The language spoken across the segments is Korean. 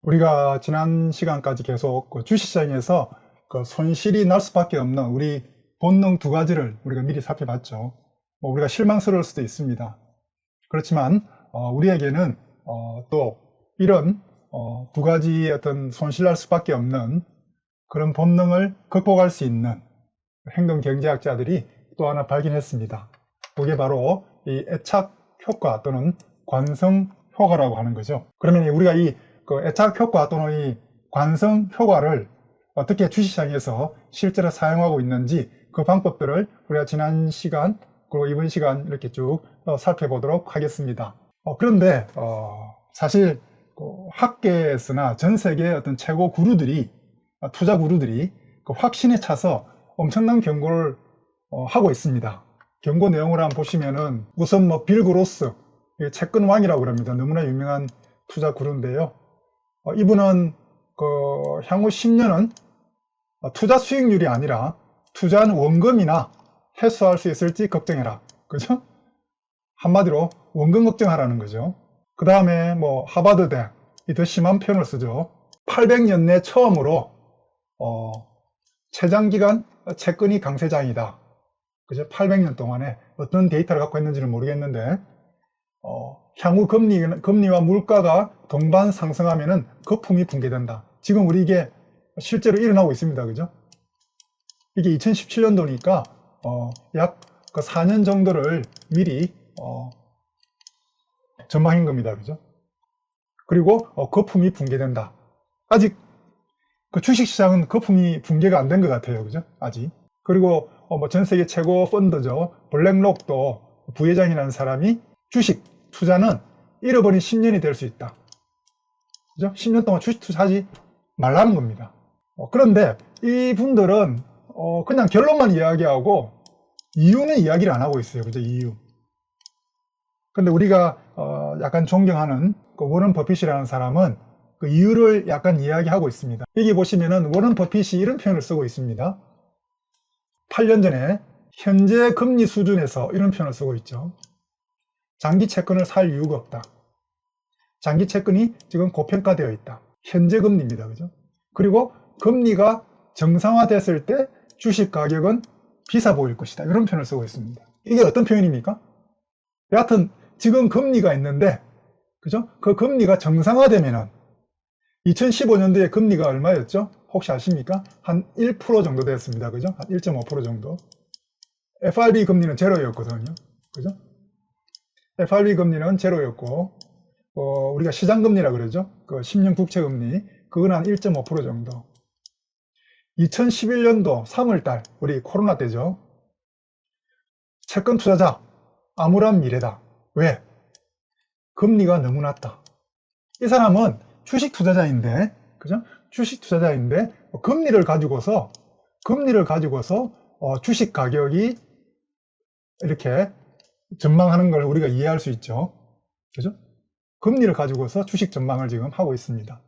우리가 지난 시간까지 계속 그 주식시장에서 그 손실이 날 수밖에 없는 우리 본능 두 가지를 우리가 미리 살펴봤죠. 우리가 실망스러울 수도 있습니다. 그렇지만 우리에게는 또 이런 두 가지의 어떤 손실날 수밖에 없는 그런 본능을 극복할 수 있는 행동 경제학자들이 또 하나 발견했습니다. 그게 바로 이 애착 효과 또는 관성 효과라고 하는 거죠. 그러면 우리가 이 애착 효과 또는 이 관성 효과를 어떻게 주식시장에서 실제로 사용하고 있는지 그 방법들을 우리가 지난 시간 그리고 이번 시간 이렇게 쭉 살펴보도록 하겠습니다. 그런데 사실 학계에서나 전 세계의 어떤 최고 구루들이 투자 구루들이 그 확신에 차서 엄청난 경고를 하고 있습니다. 경고 내용을 한번 보시면은 우선 빌 그로스 채권 왕이라고 합니다. 너무나 유명한 투자 구루인데요. 이분은 향후 10년은 투자 수익률이 아니라 투자한 원금이나 회수할 수 있을지 걱정해라. 그죠? 한마디로 원금 걱정하라는 거죠. 그 다음에 하버드대 이 더 심한 표현을 쓰죠. 800년 내 처음으로 최장기간 채권이 강세장이다. 그죠? 800년 동안에 어떤 데이터를 갖고 있는지는 모르겠는데 향후 금리와 물가가 동반 상승하면은 거품이 붕괴된다. 지금 우리 이게 실제로 일어나고 있습니다. 그죠? 이게 2017년도니까 약 4년 정도를 미리 전망한 겁니다. 그죠? 그리고 거품이 붕괴된다. 아직 그 주식시장은 거품이 붕괴가 안 된 것 같아요. 그죠? 아직. 그리고 전 세계 최고 펀드죠. 블랙록도 부회장이라는 사람이 주식 투자는 잃어버린 10년이 될 수 있다. 그죠? 10년 동안 주식 투자하지 말라는 겁니다. 그런데 이분들은 그냥 결론만 이야기하고 이유는 이야기를 안 하고 있어요. 그죠? 이유. 근데 우리가 약간 존경하는 그 워런 버핏이라는 사람은 그 이유를 약간 이야기하고 있습니다. 여기 보시면은 워런 버핏이 이런 표현을 쓰고 있습니다. 8년 전에 현재 금리 수준에서 이런 표현을 쓰고 있죠. 장기 채권을 살 이유가 없다. 장기 채권이 지금 고평가되어 있다. 현재 금리입니다. 그죠? 그리고 금리가 정상화됐을 때 주식 가격은 비싸 보일 것이다. 이런 표현을 쓰고 있습니다. 이게 어떤 표현입니까? 여하튼 지금 금리가 있는데, 그죠? 그 금리가 정상화되면은 2015년도에 금리가 얼마였죠? 혹시 아십니까? 한 1% 정도 됐습니다. 그죠? 한 1.5% 정도. FRB 금리는 제로였거든요. 그죠? FRB 금리는 제로였고, 우리가 시장금리라 그러죠. 그 10년 국채금리, 그건 한 1.5% 정도. 2011년도 3월달, 우리 코로나 때죠. 채권 투자자, 암울한 미래다. 왜? 금리가 너무 낮다. 이 사람은 주식 투자자인데, 그죠? 주식 투자자인데, 금리를 가지고서 주식 가격이 이렇게 전망하는 걸 우리가 이해할 수 있죠. 그죠? 금리를 가지고서 주식 전망을 지금 하고 있습니다.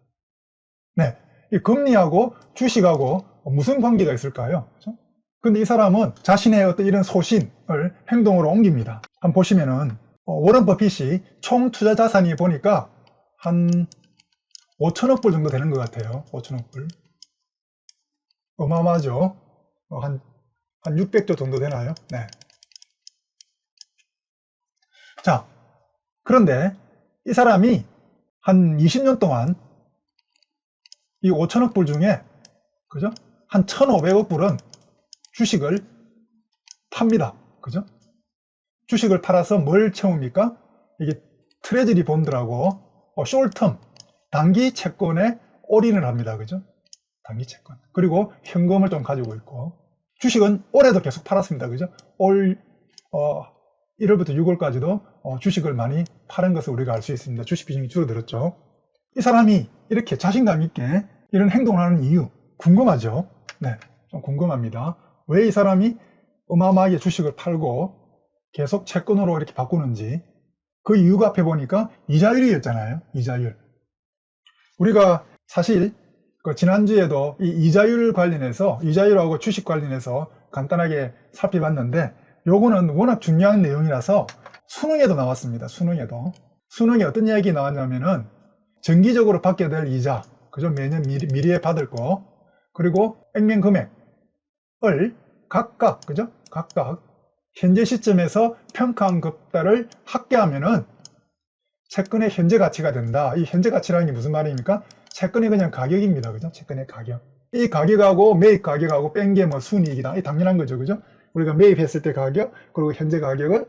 네. 이 금리하고 주식하고 무슨 관계가 있을까요? 그죠? 근데 이 사람은 자신의 어떤 이런 소신을 행동으로 옮깁니다. 한번 보시면은, 워런 버핏이 총 투자 자산이 보니까 한 5천억 불 정도 되는 것 같아요. 5천억 불. 어마어마하죠? 한 600조 정도 되나요? 네. 자, 그런데 이 사람이 한 20년 동안 이 5천억 불 중에, 그죠? 한 1,500억 불은 주식을 팝니다. 그죠? 주식을 팔아서 뭘 채웁니까? 이게 트레저리 본드라고 숄텀, 단기 채권에 올인을 합니다. 그죠? 단기 채권. 그리고 현금을 좀 가지고 있고, 주식은 올해도 계속 팔았습니다. 그죠? 올 1월부터 6월까지도 주식을 많이 파는 것을 우리가 알 수 있습니다. 주식 비중이 줄어들었죠. 이 사람이 이렇게 자신감 있게 이런 행동을 하는 이유 궁금하죠? 네, 좀 궁금합니다. 왜 이 사람이 어마어마하게 주식을 팔고 계속 채권으로 이렇게 바꾸는지. 그 이유가 앞에 보니까 이자율이었잖아요. 이자율. 우리가 사실 지난주에도 이 이자율 관련해서, 이자율하고 주식 관련해서 간단하게 살펴봤는데, 요거는 워낙 중요한 내용이라서 수능에도 나왔습니다. 수능에 어떤 이야기 나왔냐면은 정기적으로 받게 될 이자, 그죠? 매년 미리에 받을 거, 그리고 액면 금액을 각각, 그죠? 각각 현재 시점에서 평가한 것들을 합계하면은 채권의 현재 가치가 된다. 이 현재 가치라는 게 무슨 말입니까? 채권의 그냥 가격입니다. 그죠? 채권의 가격. 이 가격하고 매입 가격하고 뺀 게 뭐 순이익이다. 이 당연한 거죠. 그죠? 우리가 매입했을 때 가격, 그리고 현재 가격을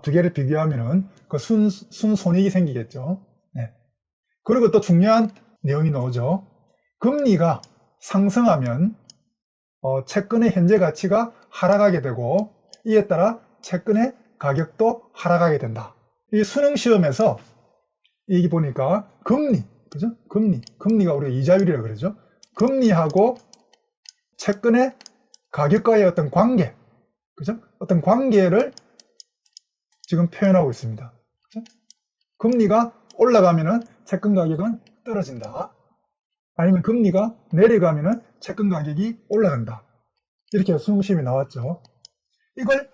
두 개를 비교하면은 그 순손익이 생기겠죠. 네. 그리고 또 중요한 내용이 나오죠. 금리가 상승하면 채권의 현재 가치가 하락하게 되고 이에 따라 채권의 가격도 하락하게 된다. 이 수능 시험에서 이게 보니까 금리, 그죠? 금리가 우리가 이자율이라고 그러죠. 금리하고 채권의 가격과의 어떤 관계, 그죠? 어떤 관계를 지금 표현하고 있습니다. 그죠? 금리가 올라가면은 채권 가격은 떨어진다. 아니면 금리가 내려가면은 채권 가격이 올라간다. 이렇게 수능시험이 나왔죠. 이걸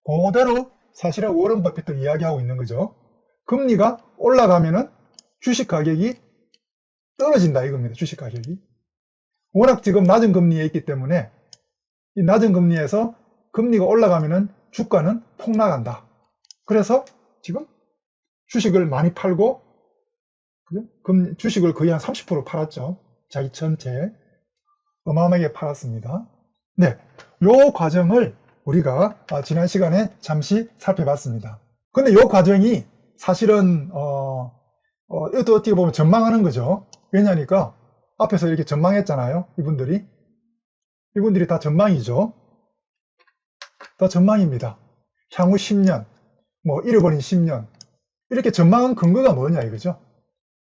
그대로 사실은 워런 버핏도 이야기하고 있는 거죠. 금리가 올라가면은 주식 가격이 떨어진다 이겁니다. 주식 가격이. 워낙 지금 낮은 금리에 있기 때문에 이 낮은 금리에서 금리가 올라가면은 주가는 폭락한다. 그래서 지금 주식을 많이 팔고 주식을 거의 한 30% 팔았죠. 자기 전체 어마어마하게 팔았습니다. 네, 요 과정을 우리가 지난 시간에 잠시 살펴봤습니다. 근데 요 과정이 사실은 이것도 어떻게 보면 전망하는 거죠. 왜냐니까 앞에서 이렇게 전망했잖아요. 이분들이 다 전망이죠. 다 전망입니다. 향후 10년, 뭐 잃어버린 10년 이렇게 전망한 근거가 뭐냐 이거죠.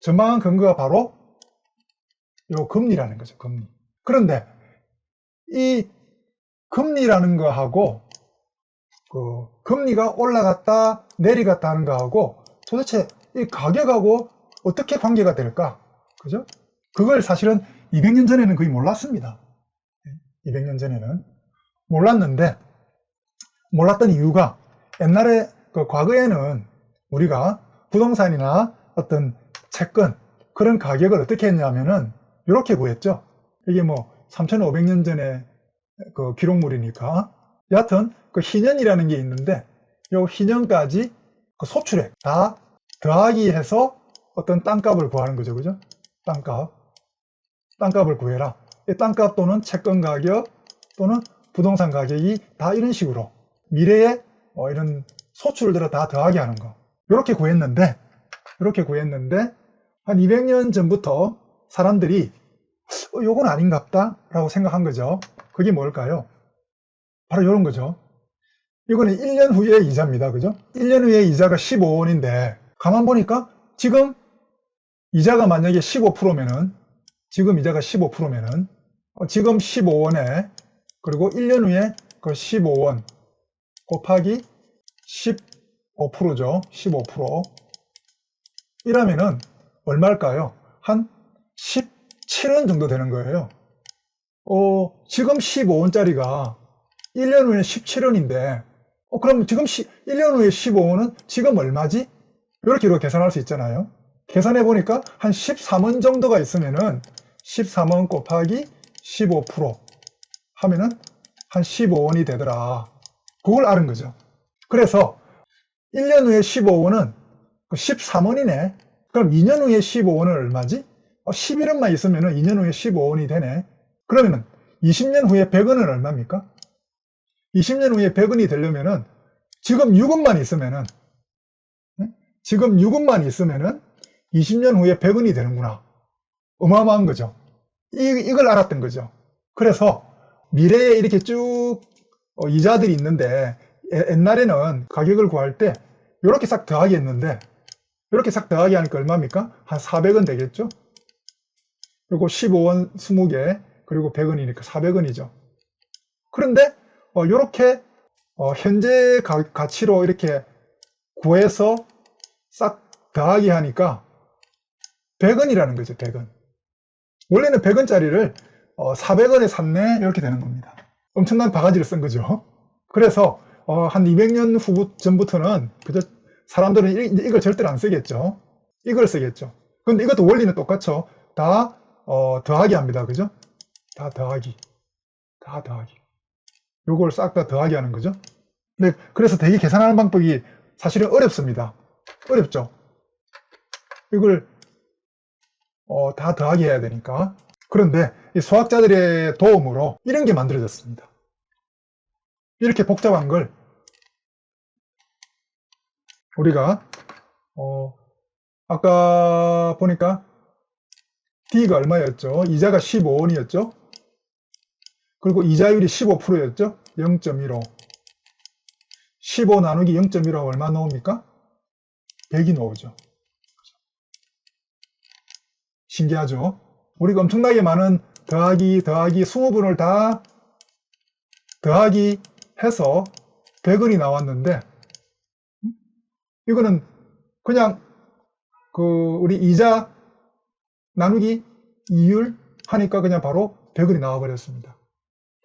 전망한 근거가 바로 요 금리라는 거죠. 금리. 그런데 이 금리라는 거하고 금리가 올라갔다 내려갔다 하는 거하고 도대체 이 가격하고 어떻게 관계가 될까? 그죠? 그걸 사실은 200년 전에는 거의 몰랐습니다. 200년 전에는 몰랐는데 몰랐던 이유가 옛날에 과거에는 우리가 부동산이나 어떤 채권 그런 가격을 어떻게 했냐면은 이렇게 구했죠. 이게 뭐 3500년 전에 그 기록물이니까 여하튼 그 희년이라는 게 있는데 요 희년까지 그 소출액 다 더하기 해서 어떤 땅값을 구하는 거죠. 그죠? 땅값을 구해라. 이 땅값 또는 채권 가격 또는 부동산 가격이 다 이런 식으로 미래에 이런 소출들을 다 더하기 하는 거. 이렇게 구했는데 한 200년 전부터 사람들이 요건 아닌갑다 라고 생각한 거죠. 그게 뭘까요? 바로 이런 거죠. 이거는 1년 후의 이자입니다. 그죠? 1년 후의 이자가 15원인데 가만 보니까 지금 이자가 만약에 15%면은 지금 이자가 15%면은 지금 15원에 그리고 1년 후에 그 15원 곱하기 15%죠. 15% 이라면은 얼마일까요? 한 17원 정도 되는 거예요. 지금 15원짜리가 1년 후에 17원인데 그럼 지금 1년 후에 15원은 지금 얼마지? 이렇게 계산할 수 있잖아요. 계산해 보니까 한 13원 정도가 있으면은 13원 곱하기 15% 하면은 한 15원이 되더라. 그걸 아는 거죠. 그래서 1년 후에 15원은 13원이네. 그럼 2년 후에 15원은 얼마지? 11원만 있으면은 2년 후에 15원이 되네. 그러면은 20년 후에 100원은 얼마입니까? 20년 후에 100원이 되려면은 지금 6원만 있으면은 20년 후에 100원이 되는구나. 어마어마한 거죠. 이걸 알았던 거죠. 그래서 미래에 이렇게 쭉 이자들이 있는데 옛날에는 가격을 구할 때 이렇게 싹 더하기 했는데 이렇게 싹 더하기 하니까 얼마입니까? 한 400원 되겠죠? 그리고 15원 20개 그리고 100원이니까 400원이죠. 그런데 이렇게 현재 가치로 이렇게 구해서 싹 더하기 하니까 100원이라는 거죠. 100원. 원래는 100원짜리를 400원에 샀네 이렇게 되는 겁니다. 엄청난 바가지를 쓴 거죠. 그래서 한 200년 전부터는 그저 사람들은 이걸 절대로 안 쓰겠죠. 이걸 쓰겠죠. 근데 이것도 원리는 똑같죠. 다 더하기 합니다. 그죠? 다 더하기. 다 더하기. 요걸 싹 다 더하기 하는 거죠. 근데 그래서 되게 계산하는 방법이 사실은 어렵습니다. 어렵죠. 이걸 다 더하기 해야 되니까. 그런데 이 수학자들의 도움으로 이런 게 만들어졌습니다. 이렇게 복잡한 걸 우리가 아까 보니까 D가 얼마였죠? 이자가 15원이었죠? 그리고 이자율이 15%였죠? 0.15. 15 나누기 0.15 얼마 나옵니까? 100이 나오죠. 신기하죠? 우리가 엄청나게 많은 더하기 20분을 다 더하기 해서 100원이 나왔는데 이거는 그냥 우리 이자 나누기 이율 하니까 그냥 바로 100원이 나와 버렸습니다.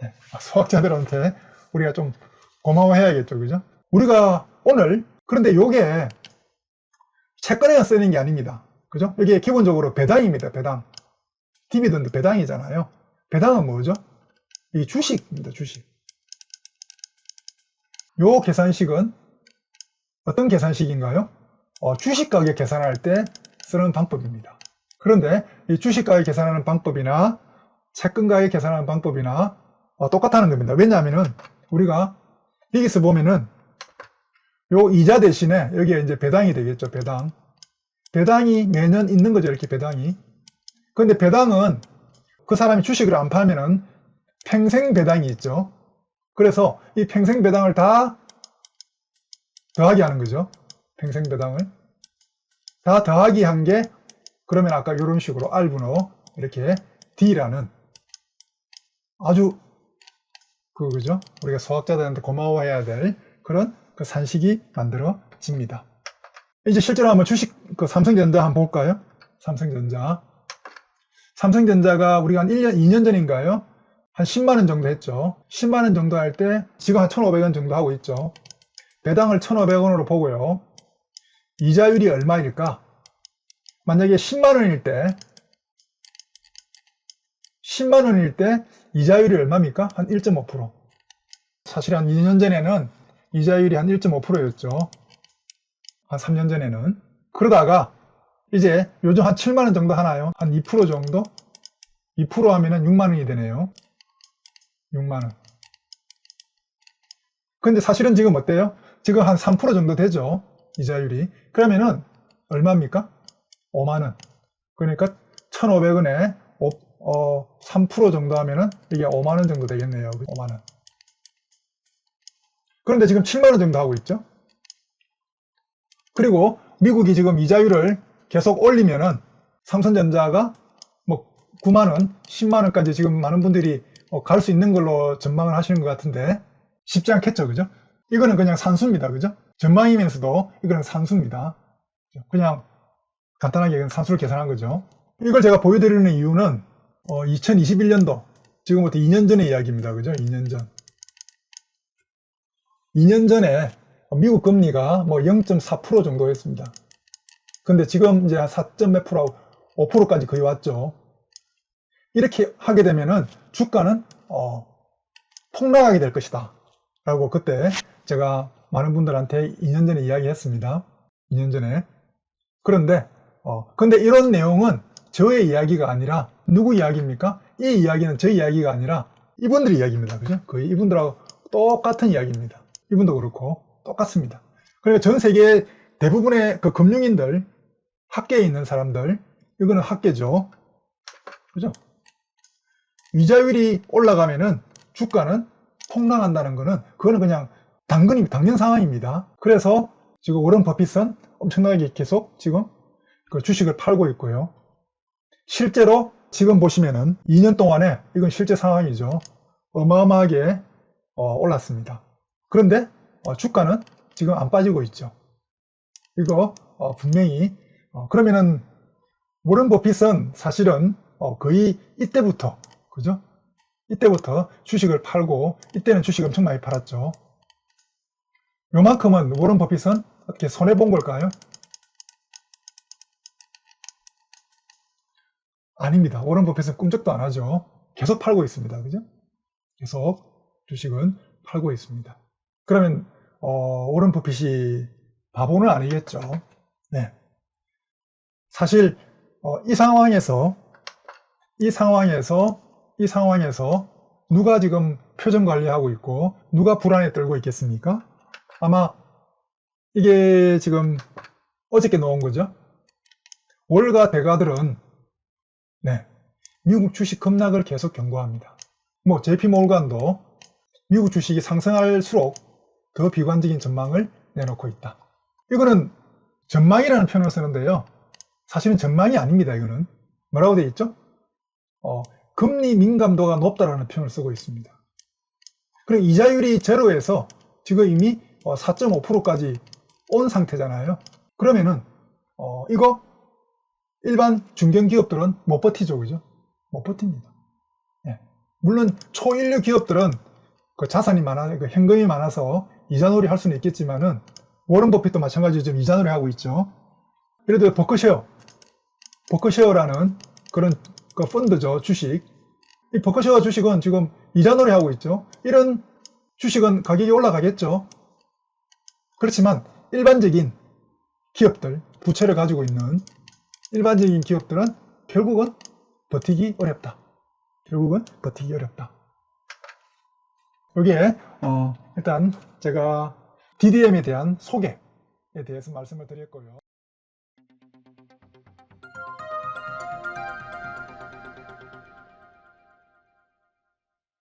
네. 수학자들한테 우리가 좀 고마워해야겠죠. 그죠? 우리가 오늘 그런데 요게 채권에만 쓰는 게 아닙니다. 그죠? 이게 기본적으로 배당입니다. 배당. 디비던드 배당이잖아요. 배당은 뭐죠? 이 주식입니다. 주식. 요 계산식은 어떤 계산식인가요? 주식 가격 계산할 때 쓰는 방법입니다. 그런데 이 주식 가격 계산하는 방법이나 채권 가격 계산하는 방법이나 똑같다는 겁니다. 왜냐하면은 우리가 여기서 보면은 요 이자 대신에 여기에 이제 배당이 되겠죠. 배당. 배당이 매년 있는 거죠. 이렇게 배당이. 그런데 배당은 그 사람이 주식을 안 팔면은 평생 배당이 있죠. 그래서 이 평생 배당을 다 더하기 하는 거죠. 평생 배당을. 다 더하기 한 게 그러면 아까 이런 식으로 R분호 이렇게 D라는 아주 그죠? 우리가 수학자들한테 고마워해야 될 그런 그 산식이 만들어집니다. 이제 실제로 한번 주식 삼성전자 한번 볼까요? 삼성전자가 우리가 한 1년, 2년 전인가요? 한 10만원 정도 했죠. 10만원 정도 할 때 지금 한 1,500원 정도 하고 있죠. 배당을 1,500원으로 보고요. 이자율이 얼마일까? 만약에 10만원일 때 이자율이 얼마입니까? 한 1.5%. 사실 한 2년 전에는 이자율이 한 1.5%였죠. 한 3년 전에는. 그러다가 이제 요즘 한 7만원 정도 하나요? 한 2% 정도? 2% 하면은 6만원이 되네요. 6만원. 근데 사실은 지금 어때요? 지금 한 3% 정도 되죠. 이자율이. 그러면은 얼마입니까? 5만원. 그러니까 1,500원에 3% 정도 하면은 이게 5만원 정도 되겠네요. 5만원. 그런데 지금 7만원 정도 하고 있죠. 그리고 미국이 지금 이자율을 계속 올리면은 삼성전자가 뭐 9만원, 10만원까지 지금 많은 분들이 갈 수 있는 걸로 전망을 하시는 것 같은데 쉽지 않겠죠. 그죠? 이거는 그냥 산수입니다. 그죠? 전망이면서도 이거는 산수입니다. 그냥 간단하게 산수를 계산한 거죠. 이걸 제가 보여드리는 이유는 2021년도 지금부터 2년 전의 이야기입니다. 그죠? 2년 전. 2년 전에 미국 금리가 뭐 0.4% 정도였습니다. 근데 지금 이제 한 4몇 프로, 5%까지 거의 왔죠. 이렇게 하게 되면은 주가는 폭락하게 될 것이다. 라고 그때 제가 많은 분들한테 2년 전에 이야기했습니다. 2년 전에. 그런데 근데 이런 내용은 저의 이야기가 아니라 누구 이야기입니까? 이 이야기는 제 이야기가 아니라 이분들 이야기입니다. 그죠? 거의 이분들하고 똑같은 이야기입니다. 이분도 그렇고 똑같습니다. 그러니까 전 세계 대부분의 그 금융인들, 학계에 있는 사람들, 이거는 학계죠. 그죠? 이자율이 올라가면은 주가는 폭락한다는 거는 그거는 그냥 당연 상황입니다. 그래서 지금 워런 버핏은 엄청나게 계속 지금 그 주식을 팔고 있고요. 실제로 지금 보시면은 2년 동안에 이건 실제 상황이죠. 어마어마하게 올랐습니다. 그런데 주가는 지금 안 빠지고 있죠. 이거 분명히 그러면은 워런 버핏은 사실은 거의 이때부터 그죠? 이때부터 주식을 팔고 이때는 주식 엄청 많이 팔았죠. 요만큼은 워런 버핏은 어떻게 손해본 걸까요? 아닙니다. 워런 버핏은 꿈쩍도 안 하죠. 계속 팔고 있습니다. 그죠? 계속 주식은 팔고 있습니다. 그러면 워런 버핏이 바보는 아니겠죠. 네. 사실 이 상황에서 누가 지금 표정 관리하고 있고 누가 불안에 떨고 있겠습니까? 아마 이게 지금 어저께 나온 거죠. 월가 대가들은 네, 미국 주식 급락을 계속 경고합니다. 뭐 JP 몰간도 미국 주식이 상승할수록 더 비관적인 전망을 내놓고 있다. 이거는 전망이라는 표현을 쓰는데요. 사실은 전망이 아닙니다. 이거는 뭐라고 되어 있죠? 금리 민감도가 높다라는 표현을 쓰고 있습니다. 그리고 이자율이 제로에서 지금 이미 4.5%까지 온 상태잖아요. 그러면은 이거 일반 중견기업들은 못 버티죠, 그죠? 못 버팁니다. 예. 물론 초일류 기업들은 그 자산이 많아, 그 현금이 많아서 이자놀이 할 수는 있겠지만은 워런 버핏도 마찬가지로 지금 이자놀이 하고 있죠. 예를 들어 버크셔어라는 그런 그 펀드죠, 주식. 이 버크셔어 주식은 지금 이자놀이 하고 있죠. 이런 주식은 가격이 올라가겠죠. 그렇지만 일반적인 기업들, 부채를 가지고 있는 일반적인 기업들은 결국은 버티기 어렵다. 여기에 일단 제가 DDM에 대한 소개에 대해서 말씀을 드렸고요.